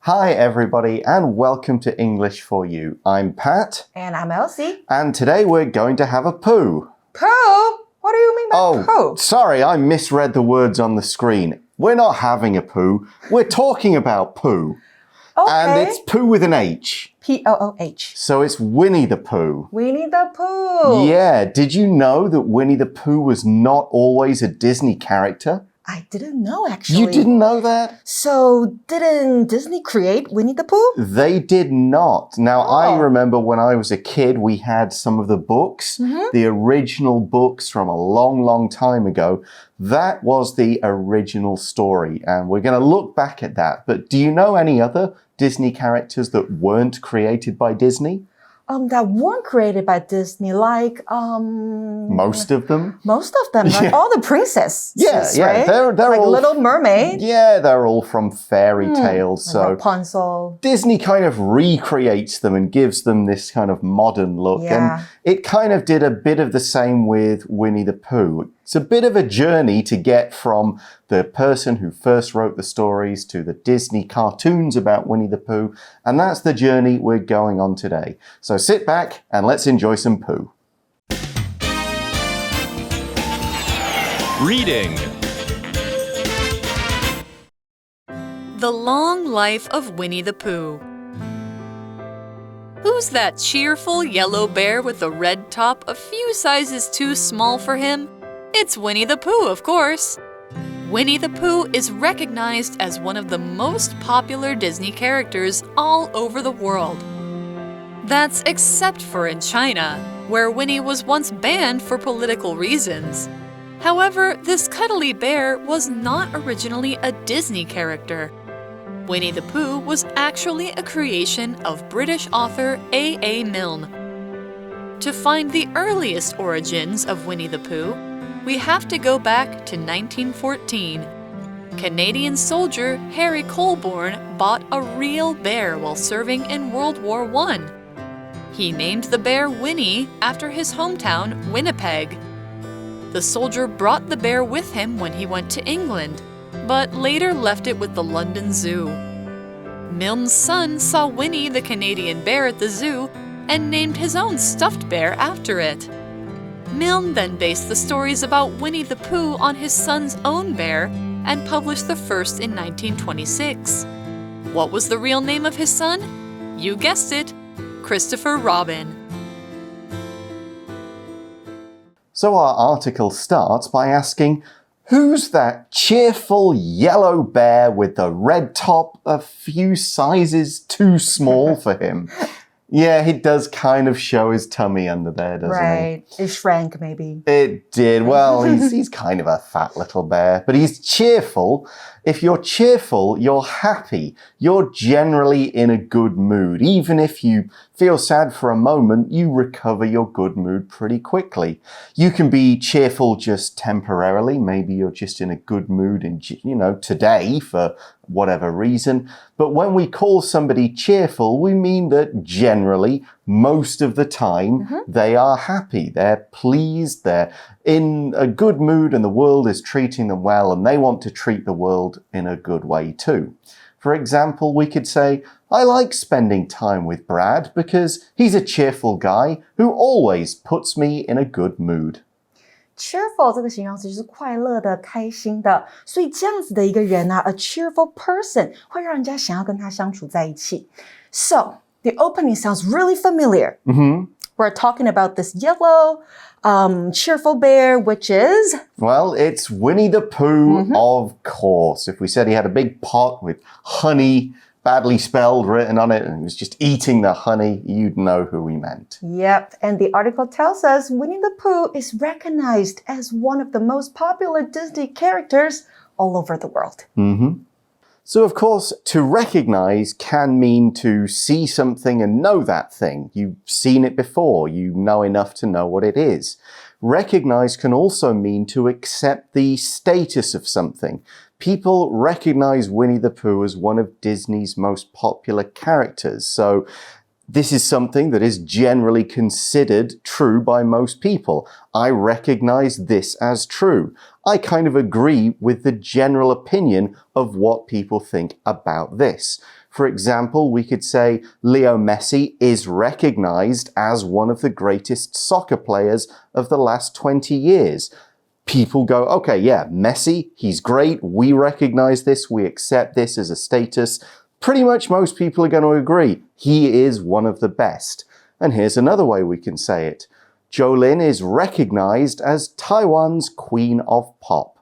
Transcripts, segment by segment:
Hi everybody and welcome to English for You. I'm Pat. And I'm Elsie. And today we're going to have a poo. Poo? What do you mean by poo? Sorry, I misread the words on the screen. We're not having a poo. We're talking about poo. Okay. And it's poo with an H. P-O-O-H. So it's Winnie the Pooh. Winnie the Pooh. Yeah, did you know that Winnie the Pooh was not always a Disney character? I didn't know, actually. You didn't know that? So, didn't Disney create Winnie the Pooh? They did not. Now, I remember when I was a kid, we had some of the books, the original books from a long, long time ago. That was the original story, and we're going to look back at that. But do you know any other Disney characters that weren't created by Disney? That weren't created by Disney, like most of them. Most of them, like all the princesses, right? They're like all Little Mermaid. Yeah, they're all from fairy tales. So Rapunzel. Disney kind of recreates them and gives them this kind of modern look. Yeah. And it kind of did a bit of the same with Winnie the Pooh. It's a bit of a journey to get from the person who first wrote the stories to the Disney cartoons about Winnie the Pooh. And that's the journey we're going on today. So sit back and let's enjoy some Pooh. Reading. The Long Life of Winnie the Pooh. Who's that cheerful yellow bear with a red top a few sizes too small for him? It's Winnie the Pooh, of course. Winnie the Pooh is recognized as one of the most popular Disney characters all over the world. That's except for in China, where Winnie was once banned for political reasons. However, this cuddly bear was not originally a Disney character. Winnie the Pooh was actually a creation of British author A. Milne. To find the earliest origins of Winnie the Pooh, we have to go back to 1914. Canadian soldier Harry Colborne bought a real bear while serving in World War I. He named the bear Winnie after his hometown, Winnipeg. The soldier brought the bear with him when he went to England, but later left it with the London Zoo. Milne's son saw Winnie the Canadian bear at the zoo and named his own stuffed bear after it. Milne then based the stories about Winnie the Pooh on his son's own bear and published the first in 1926. What was the real name of his son? You guessed it, Christopher Robin. So our article starts by asking, who's that cheerful yellow bear with the red top a few sizes too small for him? Yeah, he does kind of show his tummy under there, doesn't he? Right. It shrank, maybe. It did. Well, he's kind of a fat little bear, but he's cheerful. If you're cheerful, you're happy. You're generally in a good mood. Even if you feel sad for a moment, you recover your good mood pretty quickly. You can be cheerful just temporarily. Maybe you're just in a good mood in, today for whatever reason. But when we call somebody cheerful, we mean that generally, most of the time, they are happy. They're pleased. They're in a good mood and the world is treating them well and they want to treat the world in a good way too. For example, we could say, I like spending time with Brad because he's a cheerful guy who always puts me in a good mood. Cheerful 这个形容词就是快乐的、开心的，所以这样子的一个人啊 ，a cheerful person 会让人家想要跟他相处在一起。So the opening sounds really familiar. We're talking about this yellow, cheerful bear, which is? Well, it's Winnie the Pooh, of course. If we said he had a big pot with honey, badly spelled, written on it, and he was just eating the honey, you'd know who we meant. Yep, and the article tells us Winnie the Pooh is recognized as one of the most popular Disney characters all over the world. So, of course, to recognize can mean to see something and know that thing. You've seen it before. You know enough to know what it is. Recognize can also mean to accept the status of something. People recognize Winnie the Pooh as one of Disney's most popular characters. So this is something that is generally considered true by most people. I recognize this as true. I kind of agree with the general opinion of what people think about this. For example, we could say Leo Messi is recognized as one of the greatest soccer players of the last 20 years. People go, okay, yeah, Messi, he's great. We recognize this. We accept this as a status. Pretty much most people are going to agree. He is one of the best. And here's another way we can say it. Jolin is recognized as Taiwan's Queen of Pop.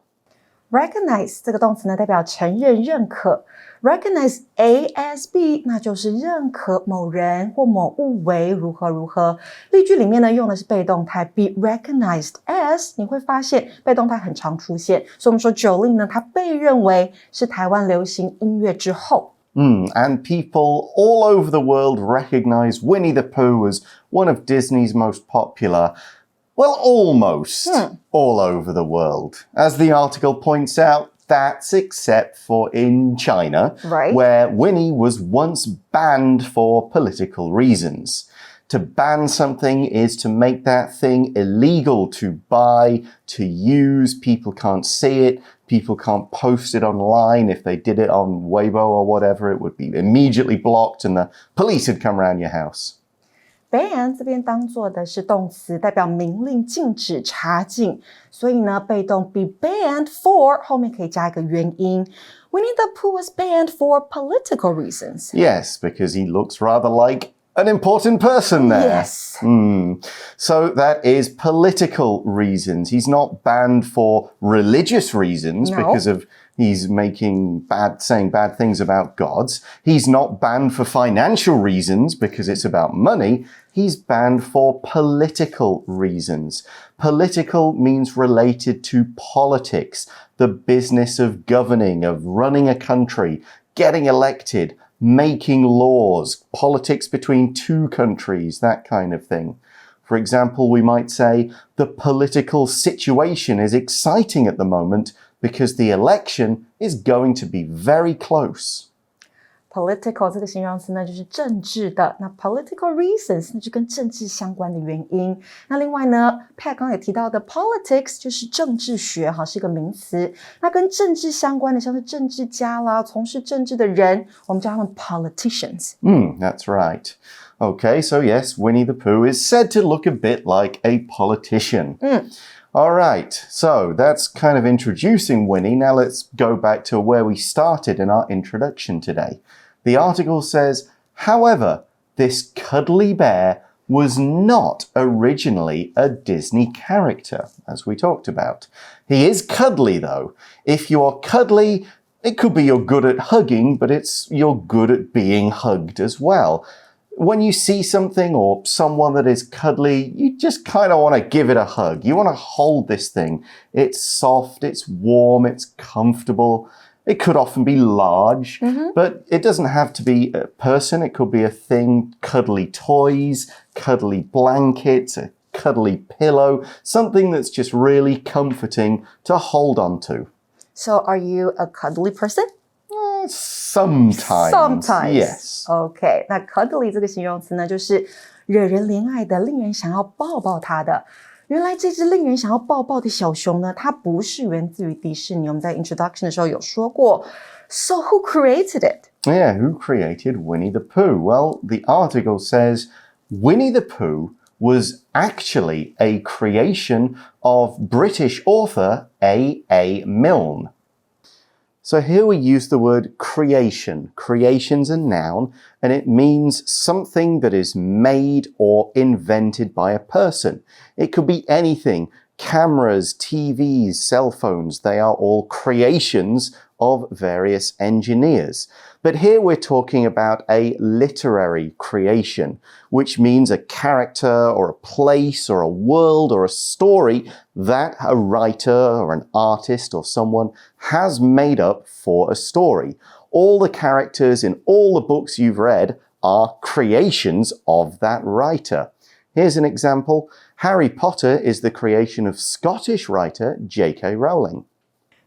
Recognize 这个动词呢，代表承认、认可。Recognize A as B， 那就是认可某人或某物为如何如何。例句里面呢，用的是被动态 be recognized as， 你会发现被动态很常出现。所以我们说 Jolin 呢，她被认为是台湾流行音乐之后。And people all over the world recognize Winnie the Pooh as one of Disney's most popular, well, almost all over the world. As the article points out, that's except for in China, right, where Winnie was once banned for political reasons. To ban something is to make that thing illegal to buy, to use. People can't see it. People can't post it online. If they did it on Weibo or whatever, it would be immediately blocked and the police would come around your house. Ban 这边当作的是动词，代表明令、禁止、查禁。所以呢，被动 be banned for 后面可以加一个原因。Winnie the Pooh was banned for political reasons. Yes, because he looks rather like an important person there. Yes. So that is political reasons. He's not banned for religious reasons because of he's saying bad things about gods. He's not banned for financial reasons because it's about money. He's banned for political reasons. Political means related to politics, the business of governing, of running a country, getting elected, making laws, politics between two countries, that kind of thing. For example, we might say, the political situation is exciting at the moment because the election is going to be very close. Political 这个形容词呢，就是政治的。那 political reasons 那就跟政治相关的原因。那另外呢 Pat 刚刚也提到的 politics 就是政治学哈，是一个名词。那跟政治相关的，像是政治家啦，从事政治的人，我们叫他们 politicians. That's right. Okay, so yes, Winnie the Pooh is said to look a bit like a politician. All right, so that's kind of introducing Winnie. Now let's go back to where we started in our introduction today. The article says, however, this cuddly bear was not originally a Disney character, as we talked about. He is cuddly, though. If you are cuddly, it could be you're good at hugging, but you're good at being hugged as well. When you see something or someone that is cuddly, you just kind of want to give it a hug. You want to hold this thing. It's soft, it's warm, it's comfortable. It could often be large, but it doesn't have to be a person. It could be a thing, cuddly toys, cuddly blankets, a cuddly pillow, something that's just really comforting to hold on to. So are you a cuddly person? Sometimes. Yes. Okay. 那 cuddly 这个形容词呢，就是惹人怜爱的，令人想要抱抱它的。原来这只令人想要抱抱的小熊呢，它不是源自于迪士尼。我们在 introduction 的时候有说过。So who created it? Yeah, who created Winnie the Pooh? Well, the article says Winnie the Pooh was actually a creation of British author A. Milne. So here we use the word creation. Creation's a noun, and it means something that is made or invented by a person. It could be anything. Cameras, TVs, cell phones, they are all creations of various engineers. But here we're talking about a literary creation, which means a character or a place or a world or a story that a writer or an artist or someone has made up for a story. All the characters in all the books you've read are creations of that writer. Here's an example. Harry Potter is the creation of Scottish writer J.K. Rowling.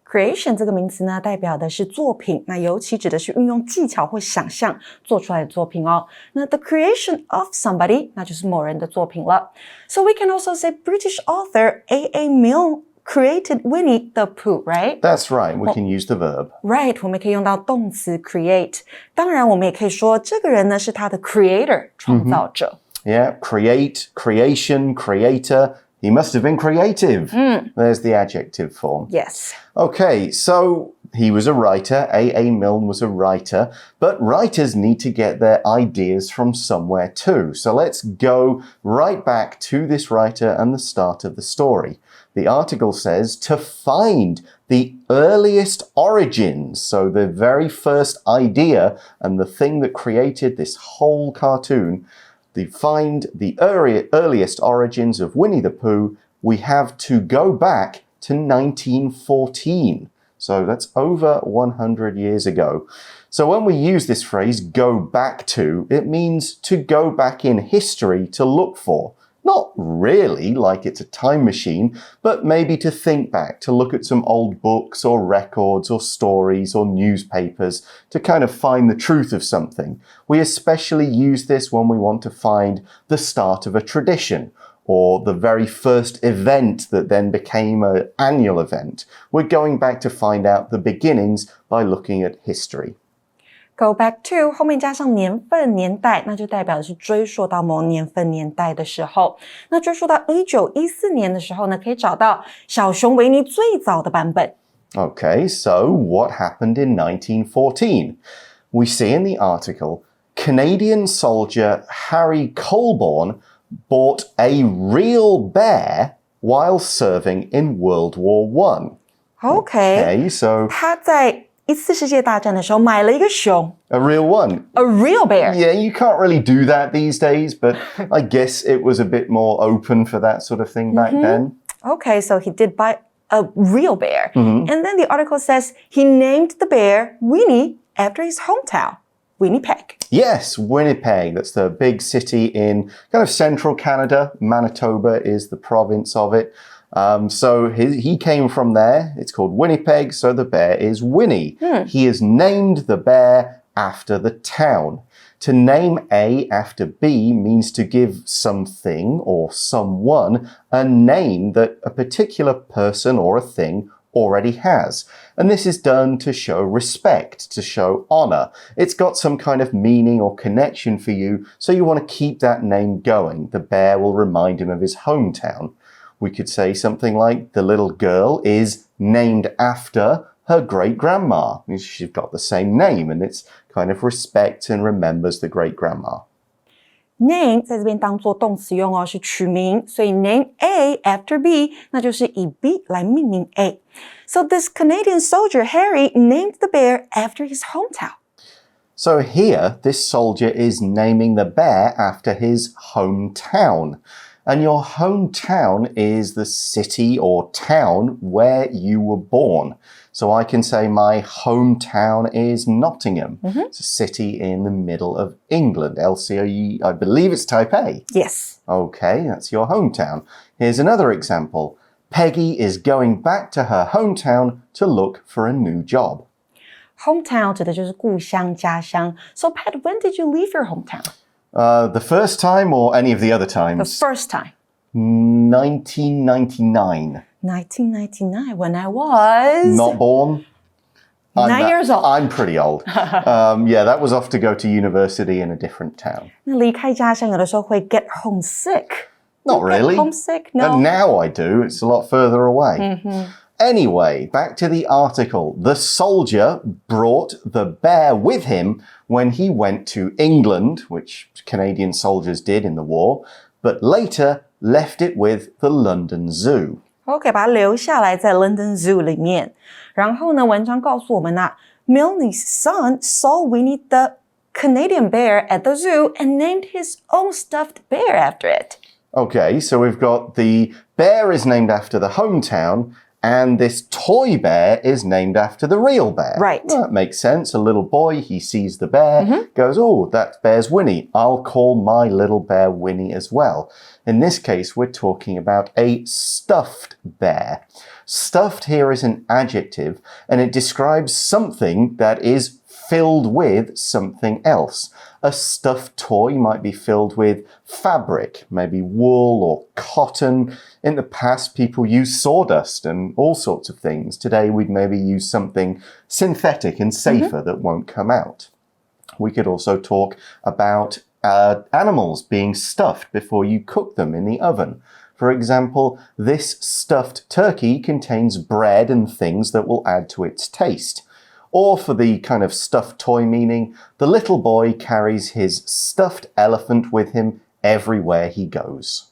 Creation 这个名词呢，代表的是作品，那尤其指的是运用技巧或想象做出来的作品哦。那 the creation of somebody， 那就是某人的作品了。So we can also say British author A. Milne created Winnie the Pooh, right? That's right. We can use the verb. Right, 我们可以用到动词 create. 当然，我们也可以说这个人呢是他的 creator, 创造者。Yeah, create, creation, creator. He must have been creative. There's the adjective form. Yes. Okay, so he was a writer. A. Milne was a writer. But writers need to get their ideas from somewhere too. So let's go right back to this writer and the start of the story. The article says to find the earliest origins. So the very first idea and the thing that created this whole cartoon. To find the earliest origins of Winnie the Pooh, we have to go back to 1914. So that's over 100 years ago. So when we use this phrase, go back to, it means to go back in history to look for. Not really like it's a time machine, but maybe to think back, to look at some old books or records or stories or newspapers to kind of find the truth of something. We especially use this when we want to find the start of a tradition or the very first event that then became an annual event. We're going back to find out the beginnings by looking at history. Go back to 后面加上年份年代，那就代表的是追溯到某年份年代的时候。那追溯到1914年的时候呢，可以找到小熊维尼最早的版本。Okay, so what happened in 1914? We see in the article, Canadian soldier Harry Colborne bought a real bear while serving in World War I. Okay, so 他在一次世界大战的时候买了一个熊 a real one. A real bear. Yeah, you can't really do that these days, but I guess it was a bit more open for that sort of thing back then. Okay, so he did buy a real bear. And then the article says he named the bear Winnie after his hometown, Winnipeg. Yes, Winnipeg. That's the big city in kind of central Canada. Manitoba is the province of it. So he came from there. It's called Winnipeg, so the bear is Winnie. He has named the bear after the town. To name A after B means to give something or someone a name that a particular person or a thing already has. And this is done to show respect, to show honor. It's got some kind of meaning or connection for you, so you want to keep that name going. The bear will remind him of his hometown. We could say something like, the little girl is named after her great-grandma. She's got the same name, and it's kind of respect and remembers the great-grandma. Name 在这边当作动词用哦，是取名，所以 name A after B， 那就是以 B 来命名 A. So this Canadian soldier, Harry, named the bear after his hometown. So here, this soldier is naming the bear after his hometown. And your hometown is the city or town where you were born. So I can say my hometown is Nottingham. It's a city in the middle of England. LCE, I believe it's type A. Yes. Okay, that's your hometown. Here's another example. Peggy is going back to her hometown to look for a new job. Hometown 指的就是故乡、家乡。So Pat, when did you leave your hometown? The first time or any of the other times? The first time. 1999. 1999, when I was... Not born? 9 years old. I'm pretty old. Yeah, that was off to go to university in a different town. 那离开家乡有的时候会 get homesick. Not really. Homesick? No. And now I do. It's a lot further away. Anyway, back to the article. The soldier brought the bear with him when he went to England, which Canadian soldiers did in the war, but later left it with the London Zoo. OK, 把它留下来在 London Zoo 里面。然后呢，文章告诉我们啊 Milne's son saw Winnie the Canadian bear at the zoo and named his own stuffed bear after it. Okay, so we've got the bear is named after the hometown, and this toy bear is named after the real bear. Right. Well, that makes sense. A little boy, he sees the bear, goes, oh, that bear's Winnie. I'll call my little bear Winnie as well. In this case, we're talking about a stuffed bear. Stuffed here is an adjective, and it describes something that is filled with something else. A stuffed toy might be filled with fabric, maybe wool or cotton. In the past, people used sawdust and all sorts of things. Today, we'd maybe use something synthetic and safer that won't come out. We could also talk about animals being stuffed before you cook them in the oven. For example, this stuffed turkey contains bread and things that will add to its taste. Or for the kind of stuffed toy meaning, the little boy carries his stuffed elephant with him everywhere he goes.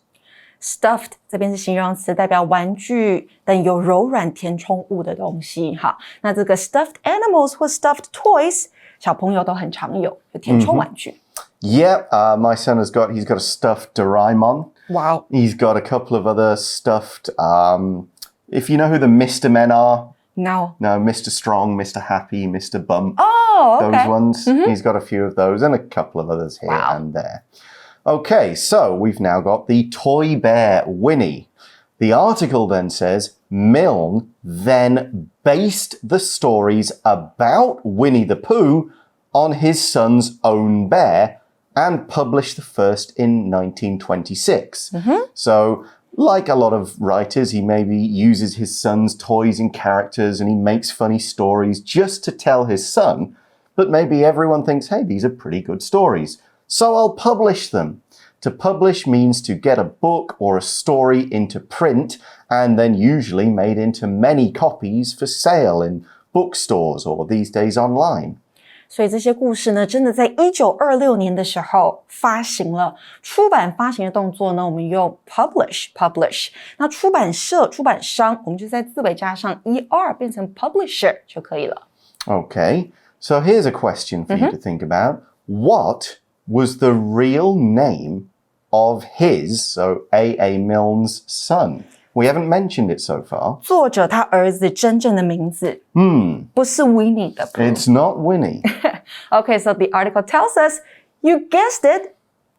Stuffed 这边是形容词，代表玩具等有柔软填充物的东西。好，那这个 stuffed animals 或 stuffed toys， 小朋友都很常有填充玩具。Yeah, my son he's got a stuffed Doraemon. Wow. He's got a couple of other stuffed, if you know who the Mr. Men are. No. No, Mr. Strong, Mr. Happy, Mr. Bump. Oh, okay. Those ones. He's got a few of those and a couple of others here and there. Okay, so we've now got the toy bear Winnie. The article then says, Milne then based the stories about Winnie the Pooh on his son's own bear and published the first in 1926. So, like a lot of writers, he maybe uses his son's toys and characters and he makes funny stories just to tell his son, but maybe everyone thinks, hey, these are pretty good stories, so I'll publish them. To publish means to get a book or a story into print and then usually made into many copies for sale in bookstores or these days online. 所以这些故事呢，真的在1926年的时候发行了。出版发行的动作呢，我们用 publish。那出版社、出版商，我们就在字尾加上 er 变成 publisher 就可以了。Okay, so here's a question for you to think about. What was the real name of his, so A.A. Milne's son? We haven't mentioned it so far. 作者他儿子真正的名字，不是 Winnie the Pooh。 It's not Winnie. Okay, so the article tells us, you guessed it,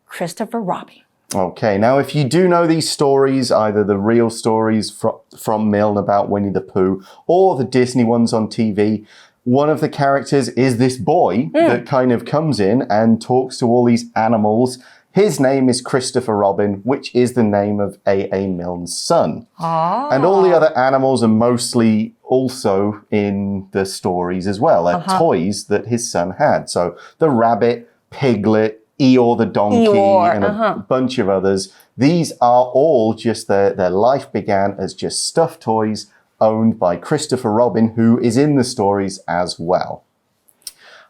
Christopher Robin. Okay, now if you do know these stories, either the real stories from Milne about Winnie the Pooh or the Disney ones on TV, one of the characters is this boy that kind of comes in and talks to all these animals. His name is Christopher Robin, which is the name of A.A. Milne's son. And all the other animals are mostly also in the stories as well. They're toys that his son had. So the rabbit, Piglet, Eeyore the donkey, and a bunch of others. These are all just their life began as just stuffed toys owned by Christopher Robin, who is in the stories as well.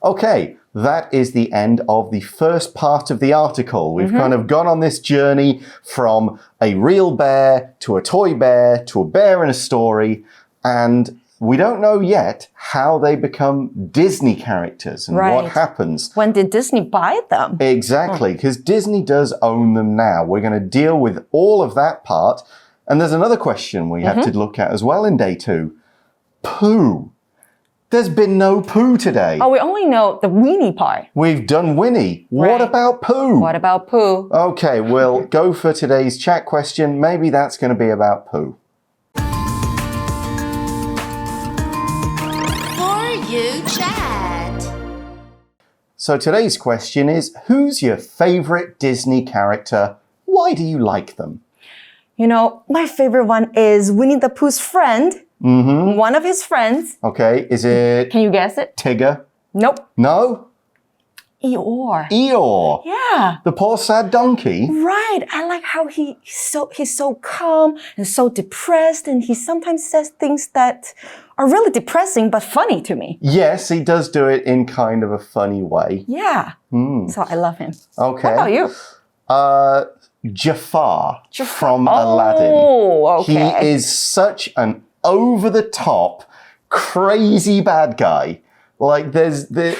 Okay, that is the end of the first part of the article. We've kind of gone on this journey from a real bear to a toy bear to a bear in a story, and we don't know yet how they become Disney characters and what happens. When did Disney buy them? Exactly, because Disney does own them now. We're going to deal with all of that part. And there's another question we have to look at as well in day 2. Pooh. There's been no Pooh today. Oh, we only know the Winnie part. We've done Winnie. What about Pooh? What about Pooh? Okay, we'll go for today's chat question. Maybe that's going to be about Pooh. For you chat. So today's question is, who's your favorite Disney character? Why do you like them? You know, my favorite one is Winnie the Pooh's friend. One of his friends. Okay, is it Can you guess it? Tigger? Nope. No? Eeyore. Eeyore. Yeah. The poor sad donkey. Right. I like how he's so calm and so depressed, and he sometimes says things that are really depressing but funny to me. Yes, he does do it in kind of a funny way. Yeah. So I love him. Okay. What about you? Jafar from Aladdin. Oh, okay. He is such an over-the-top, crazy bad guy. Like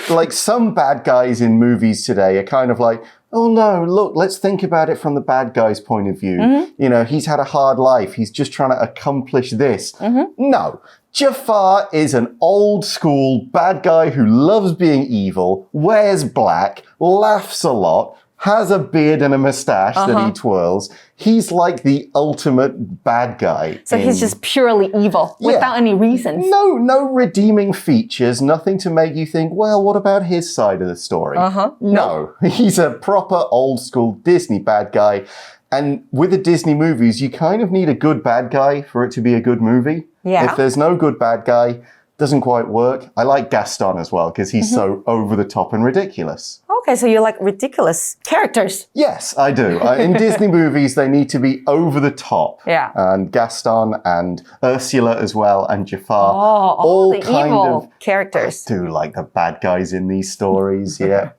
like some bad guys in movies today are kind of like, oh no, look, let's think about it from the bad guy's point of view. You know, he's had a hard life. He's just trying to accomplish this. No. Jafar is an old school bad guy who loves being evil, wears black, laughs a lot, has a beard and a mustache that he twirls. He's like the ultimate bad guy. So he's just purely evil without any reasons. No redeeming features, nothing to make you think, well, what about his side of the story? No, he's a proper old school Disney bad guy. And with the Disney movies, you kind of need a good bad guy for it to be a good movie. Yeah. If there's no good bad guy, doesn't quite work. I like Gaston as well because he's so over the top and ridiculous. Okay, so you like ridiculous characters. Yes, I do. In Disney movies, they need to be over the top. Yeah. And Gaston and Ursula as well and Jafar. All the kind evil of characters. I do like the bad guys in these stories, yeah.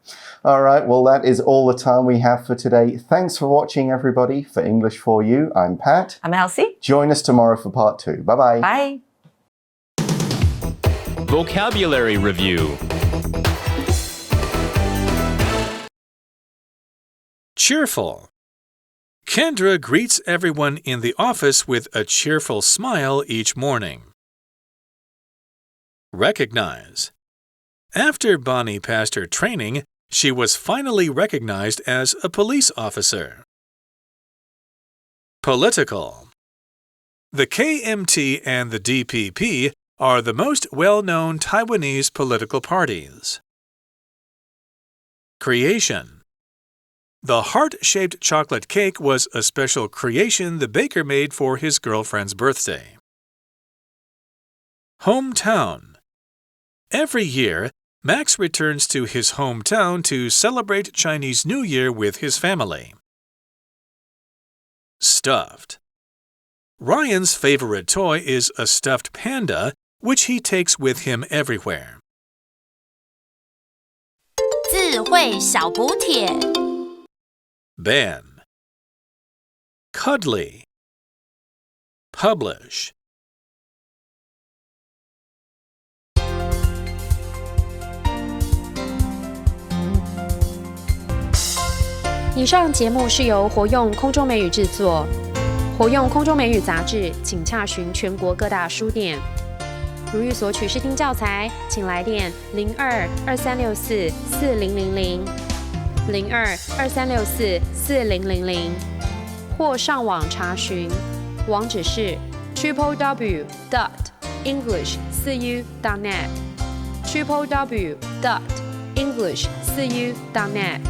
All right, well, that is all the time we have for today. Thanks for watching, everybody. For English for You, I'm Pat. I'm Elsie. Join us tomorrow for part 2. Bye-bye. Bye. Vocabulary Review. Cheerful. Kendra greets everyone in the office with a cheerful smile each morning. Recognize. After Bonnie passed her training, she was finally recognized as a police officer. Political. The KMT and the DPP are the most well-known Taiwanese political parties. Creation. The heart-shaped chocolate cake was a special creation the baker made for his girlfriend's birthday. Hometown. Every year, Max returns to his hometown to celebrate Chinese New Year with his family. Stuffed. Ryan's favorite toy is a stuffed panda, which he takes with him everywhere. 智慧小补帖 Ban. Cuddly. Publish. 以上节目是由活用空中美语制作，活用空中美语杂志，请洽询全国各大书店。如欲索取试听教材，请来电02-2364-4000 02-2364-4000，或上网查询，网址是 www.english4u.net www.english4u.net